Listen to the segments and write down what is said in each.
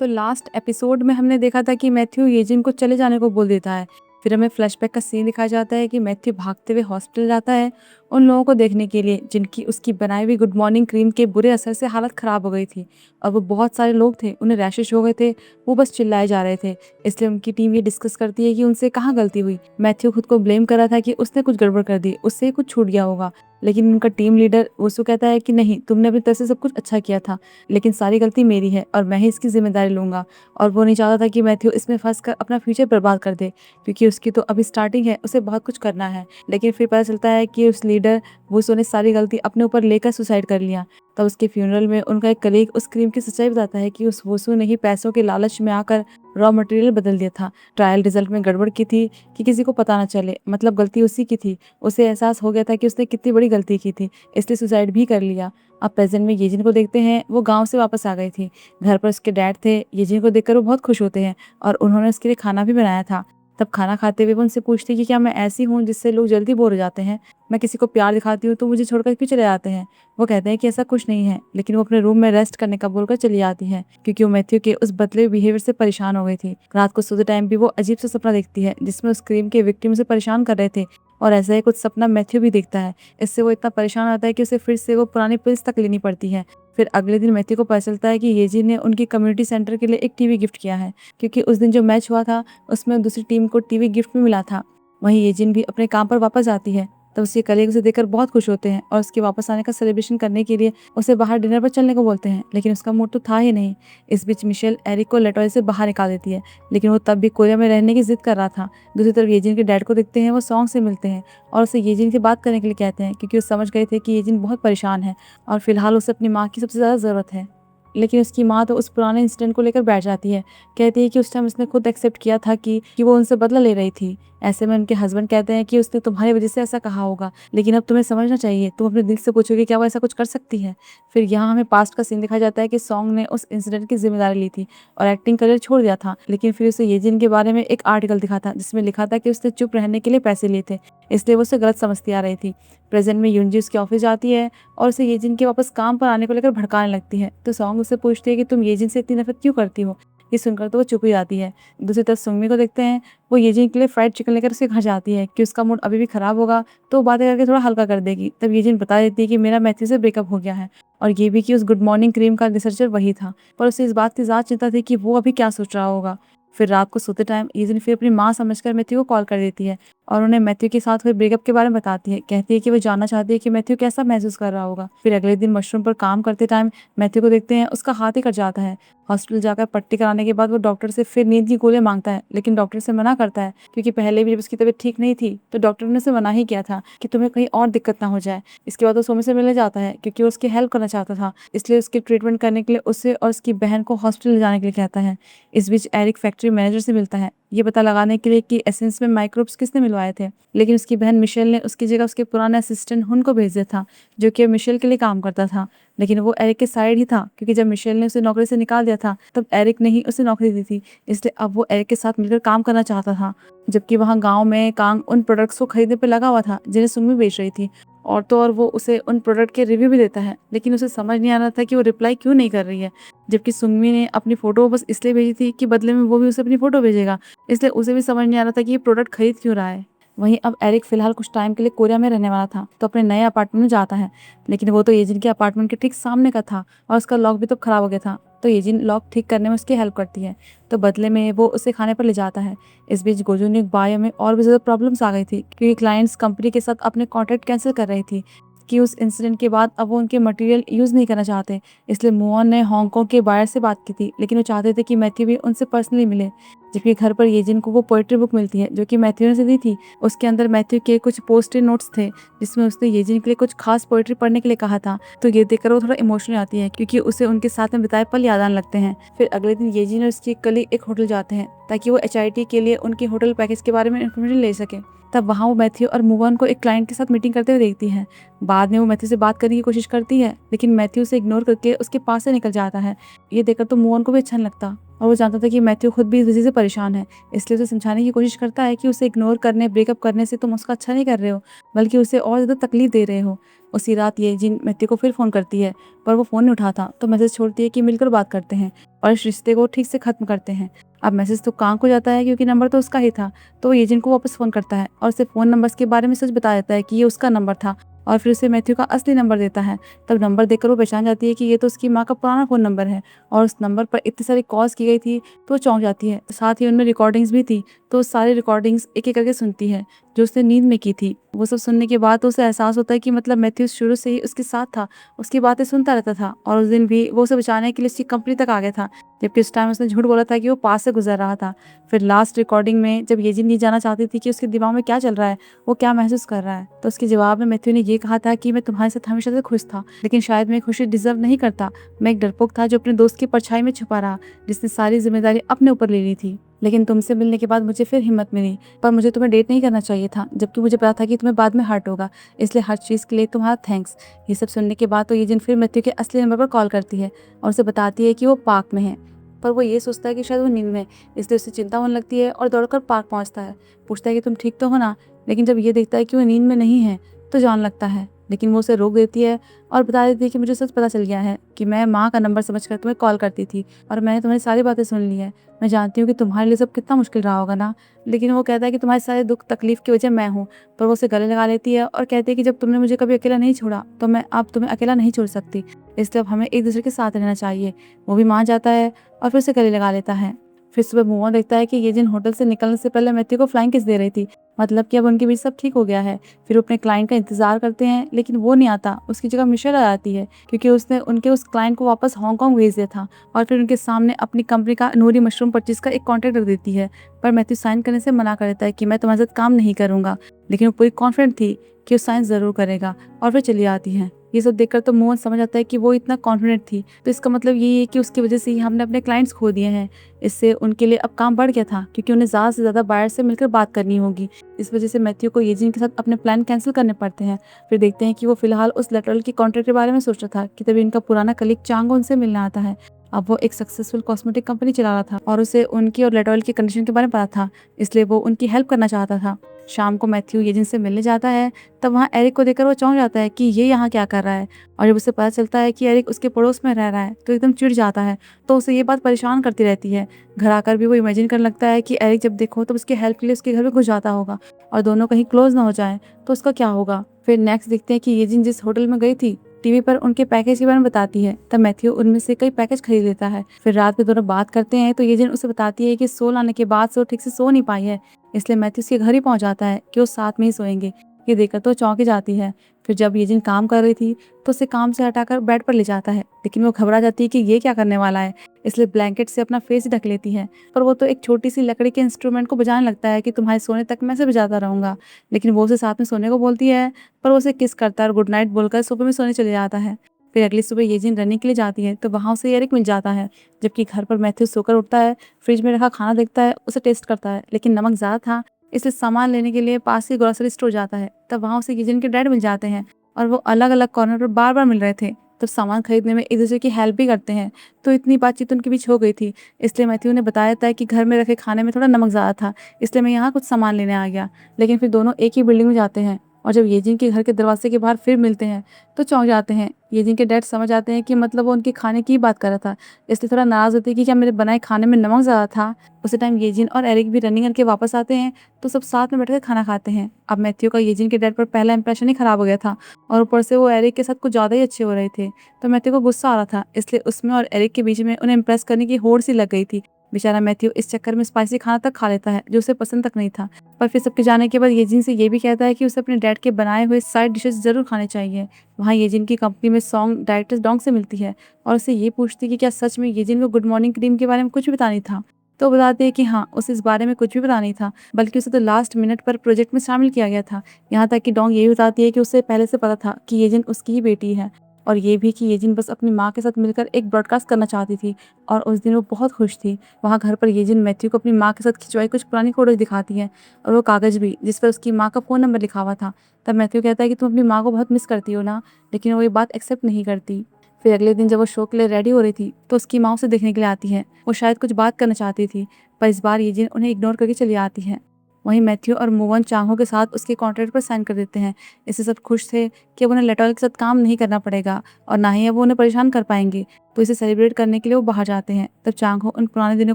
तो last episode में हमने देखा था कि मैथ्यू येजिन को चले जाने को बोल देता है। फिर हमें फ्लैशबैक का सीन दिखाया जाता है कि मैथ्यू भागते हुए हॉस्पिटल जाता है उन लोगों को देखने के लिए जिनकी उसकी बनाई हुई गुड मॉर्निंग क्रीम के बुरे असर से हालत खराब हो गई थी। और वो बहुत सारे लोग थे, उन्हें रैशेस हो गए थे, वो बस चिल्लाए जा रहे थे। इसलिए उनकी टीम ये डिस्कस करती है कि उनसे कहाँ गलती हुई। मैथ्यू खुद को ब्लेम कर रहा था कि उसने कुछ गड़बड़ कर दी, उससे कुछ छूट गया होगा। लेकिन उनका टीम लीडर वसु कहता है कि नहीं, तुमने अपनी तरफ से सब कुछ अच्छा किया था, लेकिन सारी गलती मेरी है और मैं ही इसकी जिम्मेदारी लूंगा। और वो नहीं चाहता था कि मैथ्यू इसमें फंस कर अपना फ्यूचर बर्बाद कर दे, क्योंकि उसकी तो अभी स्टार्टिंग है, उसे बहुत कुछ करना है। लेकिन फिर पता चलता है कि उस लीडर वुसो ने सारी गलती अपने ऊपर लेकर सुसाइड कर लिया। तब उसके फ्यूनरल में उनका एक कलीग उस क्रीम की सच्चाई बताता है कि उस वुसो ने ही पैसों के लालच में आकर रॉ मटेरियल बदल दिया था, ट्रायल रिजल्ट में गड़बड़ की थी कि किसी को पता ना चले, मतलब गलती उसी की थी। उसे एहसास हो गया था कि उसने कितनी बड़ी गलती की थी, इसलिए सुसाइड भी कर लिया। अब प्रेजेंट में येजिन को देखते हैं, वो गांव से वापस आ गई थी। घर पर उसके डैड थे, येजिन को देखकर वो बहुत खुश होते हैं और उन्होंने उसके लिए खाना भी बनाया था। तब खाना खाते हुए वो उनसे पूछती कि क्या मैं ऐसी हूँ जिससे लोग जल्दी बोर हो जाते हैं, मैं किसी को प्यार दिखाती हूँ तो मुझे छोड़कर क्यों चले जाते हैं। वो कहते हैं कि ऐसा कुछ नहीं है, लेकिन वो अपने रूम में रेस्ट करने का बोलकर चली जाती है, क्योंकि वो मैथ्यू के उस बदले बिहेवियर से परेशान हो गई थी। रात को सोते टाइम भी वो अजीब सा सपना देखती है जिसमें उस क्रीम के विक्टिम से परेशान कर रहे थे, और ऐसा ही कुछ सपना मैथ्यू भी देखता है। इससे वो इतना परेशान होता है कि उसे फिर से वो पुरानी पिल्स तक लेनी पड़ती है। फिर अगले दिन मैथ्यू को पता चलता है कि येजी ने उनकी कम्युनिटी सेंटर के लिए एक टीवी गिफ्ट किया है, क्योंकि उस दिन जो मैच हुआ था उसमें दूसरी टीम को टीवी गिफ्ट में मिला था। वहीं येजिन भी अपने काम पर वापस आती है। तब उसके कलीग उसे देखकर बहुत खुश होते हैं और उसके वापस आने का सेलिब्रेशन करने के लिए उसे बाहर डिनर पर चलने को बोलते हैं, लेकिन उसका मूड तो था ही नहीं। इस बीच मिशेल एरिक को लेटोय से बाहर निकाल देती है, लेकिन वो तब भी कोरिया में रहने की जिद कर रहा था। दूसरी तरफ येजिन के डैड को देखते हैं, वो सॉन्ग से मिलते हैं और उसे येजिन से बात करने के लिए कहते हैं, क्योंकि वो समझ गए थे कि येजिन बहुत परेशान है और फिलहाल उसे अपनी माँ की सबसे ज़्यादा ज़रूरत है। लेकिन उसकी माँ तो उस पुराने इंसिडेंट को लेकर बैठ जाती है। कहती है कि उस टाइम उसने खुद एक्सेप्ट किया था कि वो उनसे बदला ले रही थी। ऐसे में उनके हस्बैंड कहते हैं कि उसने तुम्हारी वजह से ऐसा कहा होगा, लेकिन अब तुम्हें समझना चाहिए, तुम अपने दिल से पूछोगे क्या वो ऐसा कुछ कर सकती है। फिर यहाँ हमें पास्ट का सीन दिखाया जाता है कि सॉन्ग ने उस इंसिडेंट की जिम्मेदारी ली थी और एक्टिंग करियर छोड़ दिया था। लेकिन फिर उसे येजिन के बारे में एक आर्टिकल दिखा था जिसमें लिखा था कि उसने चुप रहने के लिए पैसे लिए थे, इसलिए वो उसे गलत समझती आ रही थी। प्रेजेंट में यूनजी उसके ऑफिस जाती है और उसे येजिन के वापस काम पर आने को लेकर भड़काने लगती है। तो सॉन्ग उससे पूछती है कि तुम येजिन से इतनी नफरत क्यों करती हो। ये सुनकर तो वो चुप ही जाती है। दूसरी तरफ सुंगमी को देखते हैं, वो येजिन के लिए फ्राइड चिकन लेकर उसके घर जाती है कि उसका मूड अभी भी खराब होगा तो वो बातें करके थोड़ा हल्का कर देगी। तब येजिन बता देती है कि मेरा मैथ्यू से ब्रेकअप हो गया है, और ये भी कि उस गुड मॉर्निंग क्रीम का रिसर्चर वही था, पर उसे इस बात की ज़्यादा चिंता थी कि वो अभी क्या सोच रहा होगा। फिर रात को सोते टाइम येजिन फिर अपनी माँ समझकर मैथ्यू को कॉल कर देती है और उन्हें मैथ्यू के साथ हुए ब्रेकअप के बारे में बताती है। कहती है कि वो जानना चाहती है कि मैथ्यू कैसा महसूस कर रहा होगा। फिर अगले दिन मशरूम पर काम करते टाइम मैथ्यू को देखते हैं, उसका हाथ ही कट जाता है। हॉस्पिटल जाकर पट्टी कराने के बाद वो डॉक्टर से फिर नींद की गोलियां मांगता है, लेकिन डॉक्टर से मना करता है, क्योंकि पहले भी जब उसकी तबीयत ठीक नहीं थी तो डॉक्टर ने उसे मना ही किया था कि तुम्हें कहीं और दिक्कत ना हो जाए। इसके बाद वो सोमी से मिलने जाता है, क्योंकि वो उसकी हेल्प करना चाहता था, इसलिए उसकी ट्रीटमेंट करने के लिए उसे और उसकी बहन को हॉस्पिटल ले जाने के लिए कहता है। इस बीच एरिक फैक्ट्री मैनेजर से मिलता है, ये पता लगाने के लिए कि एसेंस में माइक्रोब्स किसने मिलवाए थे, लेकिन उसकी बहन मिशेल ने उसकी जगह उसके पुराने असिस्टेंट हुन को भेज दिया था, जो कि मिशेल के लिए काम करता था। लेकिन वो एरिक के साइड ही था, क्योंकि जब मिशेल ने उसे नौकरी से निकाल दिया था तब एरिक ने ही उसे नौकरी दी थी, इसलिए अब वो एरिक के साथ मिलकर काम करना चाहता था। जबकि वहाँ गाँव में कांग उन प्रोडक्ट्स को खरीदने पर लगा हुआ था जिन्हें सुंगमी बेच रही थी, और तो और वो उसे उन प्रोडक्ट के रिव्यू भी देता है, लेकिन उसे समझ नहीं आ रहा था कि वो रिप्लाई क्यों नहीं कर रही है। जबकि सुंगमी ने अपनी फोटो बस इसलिए भेजी थी कि बदले में वो भी उसे अपनी फोटो भेजेगा, इसलिए उसे भी समझ नहीं आ रहा था कि ये प्रोडक्ट खरीद क्यों रहा है। वहीं अब एरिक फिलहाल कुछ टाइम के लिए कोरिया में रहने वाला था, तो अपने नए अपार्टमेंट में जाता है, लेकिन वो तो येजिन के अपार्टमेंट के ठीक सामने का था और उसका लॉक भी तो खराब हो गया था। तो येजिन लॉक ठीक करने में उसकी हेल्प करती है, तो बदले में वो उसे खाने पर ले जाता है। इस बीच गोजूनिक बायो में और भी ज़्यादा प्रॉब्लम्स आ गई थी, क्योंकि क्लाइंट्स कंपनी के साथ अपने कॉन्ट्रैक्ट कैंसिल कर रही थी कि उस इंसिडेंट के बाद अब वो उनके मटेरियल यूज़ नहीं करना चाहते। इसलिए मुओन ने हांगकांग के बायर से बात की थी, लेकिन वो चाहते थे कि मैथ्यू भी उनसे पर्सनली मिले। जबकि घर पर येजिन को वो पोएट्री बुक मिलती है जो कि मैथ्यू ने से दी थी। उसके अंदर मैथ्यू के कुछ पोस्टेड नोट्स थे जिसमें उसने येजिन के लिए कुछ खास पोएट्री पढ़ने के लिए कहा था। तो ये देखकर वो थोड़ा इमोशनल आती है, क्योंकि उसे उनके साथ में बिताए पल याद आने लगते हैं। फिर अगले दिन येजिन और उसकी कलीग एक होटल जाते हैं ताकि वो HIT के लिए उनके होटल पैकेज के बारे में इन्फॉर्मेशन ले सके। तब वहाँ वो मैथ्यू और मूवन को एक क्लाइंट के साथ मीटिंग करते हुए देखती है। बाद में वो मैथ्यू से बात करने की कोशिश करती है, लेकिन मैथ्यू उसे इग्नोर करके उसके पास से निकल जाता है। ये देखकर तो मूवन को भी अच्छा नहीं लगता और वो जानता था कि मैथ्यू खुद भी इस वजह से परेशान है, इसलिए उसे समझाने की कोशिश करता है कि उसे इग्नोर करने, ब्रेकअप करने से तुम उसका अच्छा नहीं कर रहे हो, बल्कि उसे और ज़्यादा तकलीफ दे रहे हो। उसी रात ये जिन मैथ्यू को फिर फ़ोन करती है, पर वो फ़ोन नहीं उठाता, तो मैसेज छोड़ती है कि मिलकर बात करते हैं और इस रिश्ते को ठीक से ख़त्म करते हैं। अब मैसेज तो कांक हो जाता है क्योंकि नंबर तो उसका ही था, तो वो एजेंट को वापस फ़ोन करता है और उसे फ़ोन नंबर्स के बारे में सच बता देता है कि ये उसका नंबर था और फिर उसे मैथ्यू का असली नंबर देता है। तब नंबर देखकर वो पहचान जाती है कि ये तो उसकी माँ का पुराना फ़ोन नंबर है और उस नंबर पर इतनी सारी कॉल्स की गई थी, तो वो चौंक जाती है। साथ ही उनमें रिकॉर्डिंग्स भी थी, तो सारी रिकॉर्डिंग्स एक-एक करके सुनती है, जो उसने नींद में की थी। वो सब सुनने के बाद तो उसे एहसास होता है कि मतलब मैथ्यू शुरू से ही उसके साथ था, उसकी बातें सुनता रहता था और उस दिन भी वो उसे बचाने के लिए उसकी कंपनी तक आ गया था, जबकि उस टाइम उसने झूठ बोला था कि वो पास से गुजर रहा था। फिर लास्ट रिकॉर्डिंग में जब ये नहीं जानना चाहती थी कि उसके दिमाग में क्या चल रहा है, वो क्या महसूस कर रहा है, तो उसके जवाब में मैथ्यू ने ये कहा था कि मैं तुम्हारे साथ हमेशा से खुश था, लेकिन शायद मैं खुशी डिजर्व नहीं करता। मैं एक डरपोक था जो अपने दोस्त की परछाई में छुपा रहा, जिसने सारी जिम्मेदारी अपने ऊपर ले ली थी। लेकिन तुमसे मिलने के बाद मुझे फिर हिम्मत मिली, पर मुझे तुम्हें डेट नहीं करना चाहिए था, जबकि मुझे पता था कि तुम्हें बाद में हर्ट होगा, इसलिए हर चीज़ के लिए तुम्हारा थैंक्स। ये सब सुनने के बाद तो ये फिर मैथ्यू के असली नंबर पर कॉल करती है और उसे बताती है कि वो पार्क में है, पर वो ये सोचता है कि शायद वो नींद में है, इसलिए उसे चिंता होने लगती है और दौड़कर पार्क पहुंचता है। पूछता है कि तुम ठीक तो हो ना, लेकिन जब ये देखता है कि वो नींद में नहीं है, तो जान लगता है, लेकिन वो उसे रोक देती है और बता देती है कि मुझे सच पता चल गया है कि मैं माँ का नंबर समझकर तुम्हें कॉल करती थी और मैंने तुम्हारी सारी बातें सुन ली है। मैं जानती हूँ कि तुम्हारे लिए सब कितना मुश्किल रहा होगा ना, लेकिन वो कहता है कि तुम्हारे सारे दुख तकलीफ की वजह मैं हूँ, पर वो उसे गले लगा लेती है और कहती है कि जब तुमने मुझे कभी अकेला नहीं छोड़ा, तो मैं अब तुम्हें अकेला नहीं छोड़ सकती, इसलिए अब हमें एक दूसरे के साथ रहना चाहिए। वो भी मान जाता है और फिर उसे गले लगा लेता है। फिर सुबह मुआ देखता है कि ये होटल से निकलने से पहले मैथ्यू को फ्लाइंग किस दे रही थी, मतलब कि अब उनके बीच सब ठीक हो गया है। फिर वो अपने क्लाइंट का इंतजार करते हैं, लेकिन वो नहीं आता, उसकी जगह मिशेल आ जाती है क्योंकि उसने उनके उस क्लाइंट को वापस हांगकांग भेज दिया था और फिर उनके सामने अपनी कंपनी का नूरी मशरूम परचेज का एक कॉन्ट्रैक्ट रख देती है। पर मैथ्यू साइन करने से मना कर देता है कि मैं तुम्हारे साथ काम नहीं करूंगा, लेकिन वो पूरी कॉन्फिडेंट थी कि वो साइन जरूर करेगा और फिर चली आती है। ये सब देखकर तो मोहन समझ आता है कि वो इतना कॉन्फिडेंट थी, तो इसका मतलब यही है कि उसकी वजह से ही हमने अपने क्लाइंट्स खो दिए हैं। इससे उनके लिए अब काम बढ़ गया था क्योंकि उन्हें ज़्यादा से ज़्यादा बायर से मिलकर बात करनी होगी। इस वजह से मैथ्यू को येजिन के साथ अपने प्लान कैंसिल करने पड़ते हैं। फिर देखते हैं कि वो फिलहाल उस लेटरल की कॉन्ट्रैक्ट के बारे में सोच रहा था कि तभी उनका पुराना कलीग चांगो उनसे मिलने आता है। अब वो एक सक्सेसफुल कॉस्मेटिक कंपनी चला रहा था और उसे उनकी और लेटरल की कंडीशन के बारे में पता था, इसलिए वो उनकी हेल्प करना चाहता था। शाम को मैथ्यू येजिन से मिलने जाता है, तब वहाँ एरिक को देखकर वो चौंक जाता है कि ये यहाँ क्या कर रहा है, और जब उसे पता चलता है कि एरिक उसके पड़ोस में रह रहा है तो एकदम चिढ़ जाता है, तो उसे ये बात परेशान करती रहती है। घर आकर भी वो इमेजिन करने लगता है कि एरिक जब देखो तब उसकी हेल्प के लिए उसके घर में घुस जाता होगा और दोनों कहीं क्लोज ना हो जाए तो उसका क्या होगा। फिर नेक्स्ट देखते हैं कि येजिन जिस होटल में गई थी टीवी पर उनके पैकेज के बारे में बताती है, तब मैथ्यू उनमें से कई पैकेज खरीद लेता है। फिर रात में दोनों बात करते हैं तो येजिन उसे बताती है कि सोल आने के बाद से वो ठीक से सो नहीं पाई है, इसलिए मैथ्यू उसके घर ही पहुंच जाता है कि वो साथ में ही सोएंगे। ये देखकर तो चौंकी जाती है। फिर जब येजिन काम कर रही थी तो उसे काम से हटाकर बेड पर ले जाता है, लेकिन वो घबरा जाती है कि ये क्या करने वाला है, इसलिए ब्लैंकेट से अपना फेस ढक लेती है। पर वो तो एक छोटी सी लकड़ी के इंस्ट्रूमेंट को बजाने लगता है कि तुम्हारे सोने तक मैं से बजाता रहूंगा, लेकिन वो उसे साथ में सोने को बोलती है, पर वो उसे किस करता है और गुड नाइट बोलकर सोफे में सोने चले जाता है। फिर अगली सुबह येजिन रनिंग के लिए जाती है तो वहाँ उसे एरिक मिल जाता है, जबकि घर पर मैथ्यू सोकर उठता है, फ्रिज में रखा खाना देखता है, उसे टेस्ट करता है, लेकिन नमक ज़्यादा था, इसलिए सामान लेने के लिए पास ही ग्रोसरी स्टोर जाता है। तब वहाँ उसे येजिन के डैड मिल जाते हैं और वो अलग अलग कॉर्नर पर बार बार मिल रहे थे, तब सामान खरीदने में एक दूसरे की हेल्प भी करते हैं। तो इतनी बातचीत उनके बीच हो गई थी, इसलिए मैथ्यू ने बताया था कि घर में रखे खाने में थोड़ा नमक ज़्यादा था, इसलिए मैं यहाँ कुछ सामान लेने आ गया। लेकिन फिर दोनों एक ही बिल्डिंग में जाते हैं और जब येजिन के घर के दरवाजे के बाहर फिर मिलते हैं तो चौंक जाते हैं। येजिन के डैड समझ आते हैं कि मतलब वो उनके खाने की बात कर रहा था, इसलिए थोड़ा नाराज होते हैं कि क्या मेरे बनाए खाने में नमक ज़्यादा था। उसी टाइम येजिन और एरिक भी रनिंग करके वापस आते हैं, तो सब साथ में बैठकर खाना खाते हैं। अब मैथ्यू का येजिन के डैड पर पहला इंप्रेशन ही खराब हो गया था और ऊपर से वो एरिक के साथ कुछ ज़्यादा ही अच्छे हो रहे थे, तो मैथ्यू को गुस्सा आ रहा था, इसलिए उसमें और एरिक के बीच में उन्हें इम्प्रेस करने की होड़ सी लग गई थी। बेचारा मैथ्यू इस चक्कर में स्पाइसी खाना तक खा लेता है जो उसे पसंद तक नहीं था। पर फिर सबके जाने के बाद येजिन से ये भी कहता है कि उसे अपने डैड के बनाए हुए साइड डिशेस जरूर खाने चाहिए। वहाँ येजिन की कंपनी में सॉन्ग डायरेक्टर डोंग से मिलती है और उसे ये पूछती है कि क्या सच में येजिन को गुड मॉर्निंग क्रीम के बारे में कुछ भी पता नहीं था। तो वो बताते हैं कि हाँ, उसे इस बारे में कुछ भी पता नहीं था, बल्कि उसे तो लास्ट मिनट पर प्रोजेक्ट में शामिल किया गया था। यहाँ तक कि डोंग ये भी बताती है कि उसे पहले से पता था कि येजिन उसकी ही बेटी है और ये भी कि येजिन बस अपनी माँ के साथ मिलकर एक ब्रॉडकास्ट करना चाहती थी और उस दिन वो बहुत खुश थी। वहाँ घर पर येजिन मैथ्यू को अपनी माँ के साथ खिंचवाई कुछ पुरानी फोटोज दिखाती है और वो कागज़ भी जिस पर उसकी माँ का फ़ोन नंबर लिखा हुआ था। तब मैथ्यू कहता है कि तुम अपनी माँ को बहुत मिस करती हो ना, लेकिन वो ये बात एक्सेप्ट नहीं करती। फिर अगले दिन जब वो शो के लिए रेडी हो रही थी तो उसकी माँ उसे देखने के लिए आती है। वो शायद कुछ बात करना चाहती थी, पर इस बार येजिन उन्हें इग्नोर करके चली आती है। वहीं मैथ्यू और मूवन चांगहो के साथ उसके कॉन्ट्रैक्ट पर साइन कर देते हैं। इससे सब खुश थे कि अब उन्हें लेटॉल के साथ काम नहीं करना पड़ेगा और ना ही अब वो उन्हें परेशान कर पाएंगे। तो इसे सेलिब्रेट करने के लिए वो बाहर जाते हैं। तब चांगहो उन पुराने दिनों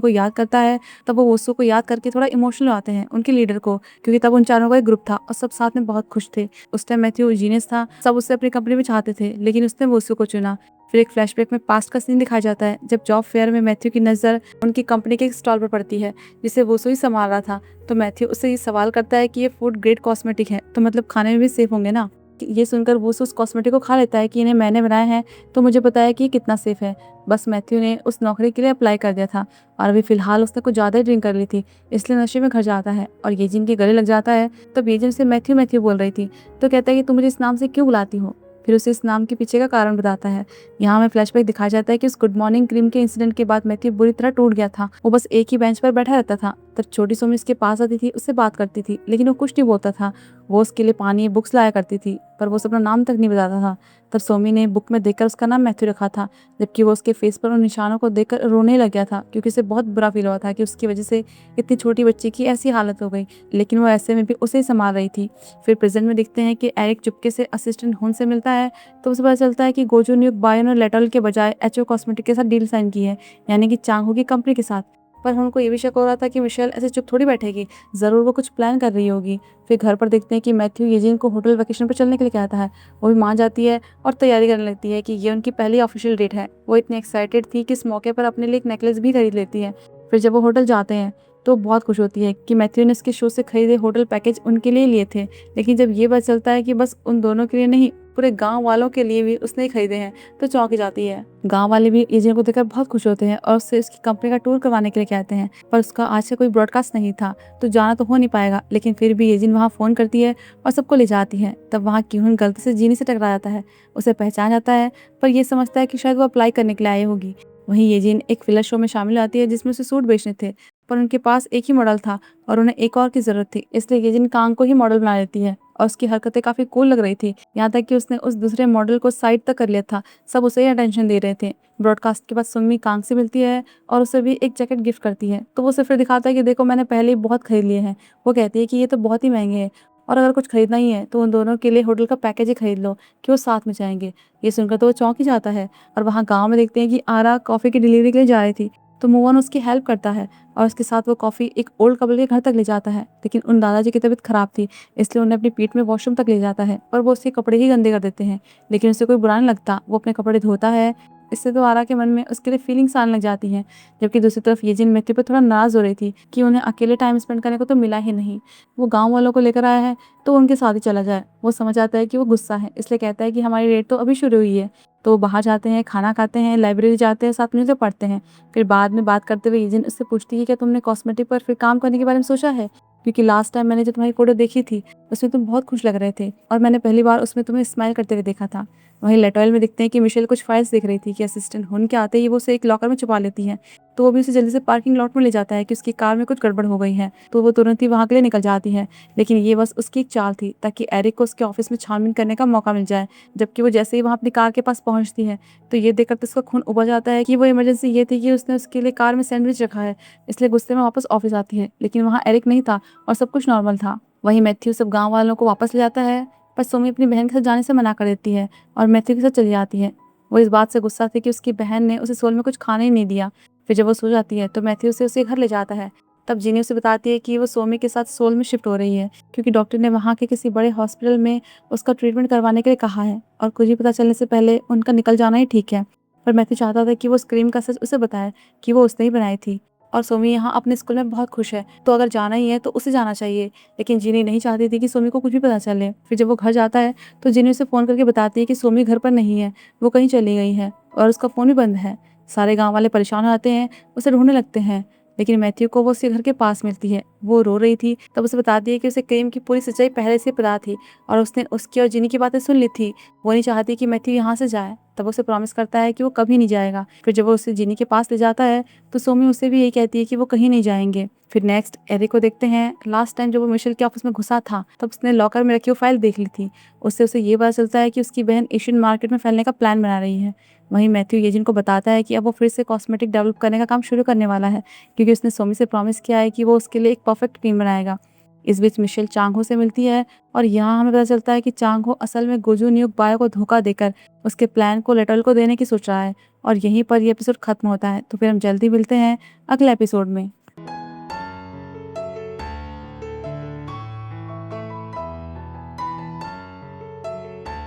को याद करता है। तब वो वोसो को याद करके थोड़ा इमोशनल आते हैं, उनके लीडर को, क्योंकि तब उन चारों का एक ग्रुप था और सब साथ में बहुत खुश थे। उस टाइम मैथ्यू जीनियस था, सब उससे अपनी कंपनी में चाहते थे, लेकिन उसने वोसो को चुना। फिर एक फ्लैशबैक में पास्ट का सीन दिखाया जाता है जब जॉब फेयर में मैथ्यू की नज़र उनकी कंपनी के एक स्टॉल पर पड़ती है जिसे वोसो ही संभाल रहा था। तो मैथ्यू उससे ये सवाल करता है कि ये फूड ग्रेड कॉस्मेटिक है, तो मतलब खाने में भी सेफ होंगे ना। ये सुनकर वोसो उस कॉस्मेटिक को खा लेता है कि इन्हें मैंने बनाया है तो मुझे पता है कि ये कितना सेफ है। बस मैथ्यू ने उस नौकरी के लिए अप्लाई कर दिया था और अभी फिलहाल उसने कुछ ज़्यादा ही ड्रिंक कर ली थी, इसलिए नशे में घर जाता है और येजिन के गले लग जाता है। तब येजिन से मैथ्यू मैथ्यू बोल रही थी तो कहता है कि तुम मुझे इस नाम से क्यों बुलाती हो। फिर उसे इस नाम के पीछे का कारण बताता है। यहाँ हमें फ्लैशबैक दिखाया जाता है कि उस गुड मॉर्निंग क्रीम के इंसिडेंट के बाद मैथ्यू बुरी तरह टूट गया था। वो बस एक ही बेंच पर बैठा रहता था। तब छोटी सोमी उसके पास आती थी, उससे बात करती थी, लेकिन वो कुछ नहीं बोलता था। वो उसके लिए पानी बुक्स लाया करती थी, पर वो अपना नाम तक नहीं बताता था। तब सोमी ने बुक में देखकर उसका नाम मैथ्यू रखा था, जबकि वो उसके फेस पर उन निशानों को देखकर रोने लग गया था, क्योंकि उसे बहुत बुरा फील हुआ था कि उसकी वजह से इतनी छोटी बच्ची की ऐसी हालत हो गई, लेकिन वो ऐसे में भी उसे ही संभाल रही थी। फिर प्रेजेंट में देखते हैं कि एरिक चुपके से असिस्टेंट हुन से मिलता है तो उसे पता चलता है कि गोजो न्यूक बायोन और लेटॉल के बजाय एचओ कॉस्मेटिक के साथ डील साइन की है, यानी कि चांगहो की कंपनी के साथ। पर उनको ये भी शक हो रहा था कि मिशेल ऐसे चुप थोड़ी बैठेगी, ज़रूर वो कुछ प्लान कर रही होगी। फिर घर पर देखते हैं कि मैथ्यू येजिन को होटल वेकेशन पर चलने के लिए कहता है। वो भी मान जाती है और तैयारी करने लगती है कि ये उनकी पहली ऑफिशियल डेट है। वो इतनी एक्साइटेड थी कि इस मौके पर अपने लिए एक नेकलेस भी खरीद लेती है। फिर जब वो होटल जाते हैं तो बहुत खुश होती है कि मैथ्यू ने इसके शो से खरीदे होटल पैकेज उनके लिए लिए थे, लेकिन जब ये पता चलता है कि बस उन दोनों के लिए नहीं, पूरे गांव वालों के लिए भी उसने ही खरीदे हैं, तो चौंक जाती है। गांव वाले भी एजेंट को देखकर बहुत खुश होते हैं और उससे उसकी कंपनी का टूर करवाने के लिए कहते हैं, पर उसका आज से कोई ब्रॉडकास्ट नहीं था तो जाना तो हो नहीं पाएगा। लेकिन फिर भी एजेंट वहाँ फ़ोन करती है और सबको ले जाती है। तब वहाँ क्यूहन गलती से जीनी से टकरा जाता है, उसे पहचान जाता है, पर यह समझता है कि शायद वो अप्लाई करने के लिए आई होगी। वहीं येजिन एक फिलर शो में शामिल आती है जिसमें उसे सूट बेचने थे, पर उनके पास एक ही मॉडल था और उन्हें एक और की जरूरत थी, इसलिए येजिन कांग को ही मॉडल बना लेती है और उसकी हरकतें काफी कूल लग रही थी, यहाँ तक कि उसने उस दूसरे मॉडल को साइड तक कर लिया था। सब उसे ही अटेंशन दे रहे थे। ब्रॉडकास्ट के बाद सुमी कांग से मिलती है और उसे भी एक जैकेट गिफ्ट करती है, तो वो उसे फिर दिखाता है कि देखो मैंने पहले ही बहुत खरीद लिए हैं। वो कहती है कि ये तो बहुत ही महंगे हैं और अगर कुछ खरीदना ही है तो उन दोनों के लिए होटल का पैकेज ही खरीद लो कि वो साथ में जाएंगे। ये सुनकर तो वो चौंक ही जाता है। और वहाँ गाँव में देखते हैं कि आरा कॉफ़ी की डिलीवरी के लिए जा रही थी, तो मोहन उसकी हेल्प करता है और उसके साथ वो कॉफ़ी एक ओल्ड कपल के घर तक ले जाता है। लेकिन उन दादाजी की तबीयत खराब थी, इसलिए उन्हें अपनी पीठ में वॉशरूम तक ले जाता है, पर वो उसके कपड़े ही गंदे कर देते हैं। लेकिन उसे कोई बुरा नहीं लगता, वो अपने कपड़े धोता है। इससे तो आरा के मन में उसके लिए फीलिंग्स आने लग जाती हैं। जबकि दूसरी तरफ येजिन मैथ्यू पर थोड़ा नाराज हो रही थी कि उन्हें अकेले टाइम स्पेंड करने को तो मिला ही नहीं। वो गाँव वालों को लेकर आया है तो उनके साथ ही चला जाए। वो समझ आता है कि वो गुस्सा है, इसलिए कहता है कि हमारी डेट तो अभी शुरू हुई है। तो वो बाहर जाते हैं, खाना खाते हैं, लाइब्रेरी जाते हैं, साथ में तो पढ़ते हैं। फिर बाद में बात करते हुए येजिन उससे पूछती है क्या तुमने कॉस्मेटिक पर फिर काम करने के बारे में सोचा है, क्योंकि लास्ट टाइम मैंने जो तुम्हारी फोटो देखी थी उसमें तुम बहुत खुश लग रहे थे और मैंने पहली बार उसमें तुम्हें स्माइल करते हुए देखा था। वहीं लेटॉयल में दिखते हैं कि मिशेल कुछ फाइल्स देख रही थी कि असिस्टेंट हुन के आते ही वो उसे एक लॉकर में छुपा लेती है, तो वो भी उसे जल्दी से पार्किंग लॉट में ले जाता है कि उसकी कार में कुछ गड़बड़ हो गई है, तो वो तुरंत ही वहाँ के लिए निकल जाती है। लेकिन ये बस उसकी एक चाल थी ताकि एरिक को उसके ऑफिस में छानबीन करने का मौका मिल जाए। जबकि वो जैसे ही वहाँ अपनी कार के पास पहुँचती है तो ये देखकर तो उसका खून उबल जाता है कि वो इमरजेंसी ये थी कि उसने उसके लिए कार में सैंडविच रखा है, इसलिए गुस्से में वापस ऑफिस आती है। लेकिन वहाँ एरिक नहीं था और सब कुछ नॉर्मल था। वहीं मैथ्यू सब गाँव वालों को वापस ले जाता है, पर सोमी अपनी बहन के साथ जाने से मना कर देती है और मैथ्यू के साथ चली जाती है। वो इस बात से गुस्सा थी कि उसकी बहन ने उसे सोल में कुछ खाने ही नहीं दिया। फिर जब वो सो जाती है तो मैथ्यू उसे घर ले जाता है। तब जीनी उसे बताती है कि वो सोमी के साथ सोल में शिफ्ट हो रही है, क्योंकि डॉक्टर ने वहाँ के किसी बड़े हॉस्पिटल में उसका ट्रीटमेंट करवाने के लिए कहा है और कुछ ही पता चलने से पहले उनका निकल जाना ही ठीक है। पर मैथ्यू चाहता था कि वो स्क्रीम का सच उसे बताए कि वो उसने ही बनाई थी और सोमी यहाँ अपने स्कूल में बहुत खुश है, तो अगर जाना ही है तो उसे जाना चाहिए। लेकिन जीनी नहीं चाहती थी कि सोमी को कुछ भी पता चले। फिर जब वो घर जाता है तो जीनी उसे फ़ोन करके बताती है कि सोमी घर पर नहीं है, वो कहीं चली गई है और उसका फ़ोन भी बंद है। सारे गाँव वाले परेशान हो जाते हैं, उसे ढूंढने लगते हैं। लेकिन मैथ्यू को वो उसके घर के पास मिलती है। वो रो रही थी, तब उसे बताती है कि उसे क्रीम की पूरी सच्चाई पहले से पता थी और उसने उसकी और जिनी की बातें सुन ली थी। वो नहीं चाहती कि मैथ्यू यहाँ से जाए। तब वो उसे प्रॉमिस करता है कि वो कभी नहीं जाएगा। फिर जब वो उसे जिनी के पास ले जाता है तो सोमी उसे भी यही कहती है कि वो कहीं नहीं जाएंगे। फिर नेक्स्ट एरिक को देखते हैं। लास्ट टाइम जब वो मिशेल के ऑफिस में घुसा था तब उसने लॉकर में रखी वो फाइल देख ली थी। उससे उसे ये पता चलता है कि उसकी बहन एशियन मार्केट में फैलने का प्लान बना रही है। वहीं मैथ्यू येजिन को बताता है कि अब वो फिर से कॉस्मेटिक डेवलप करने का काम शुरू करने वाला है, क्योंकि उसने सोमी से प्रॉमिस किया है कि वो उसके लिए एक परफेक्ट क्रीम बनाएगा। इस बीच मिशेल चांग हो से मिलती है और यहाँ हमें पता चलता है कि चांग हो असल में गोजू न्यूक बायो को धोखा देकर उसके प्लान को लेटल को देने की सोच रहा है। और यहीं पर ये एपिसोड खत्म होता है। तो फिर हम जल्दी मिलते हैं अगले एपिसोड में।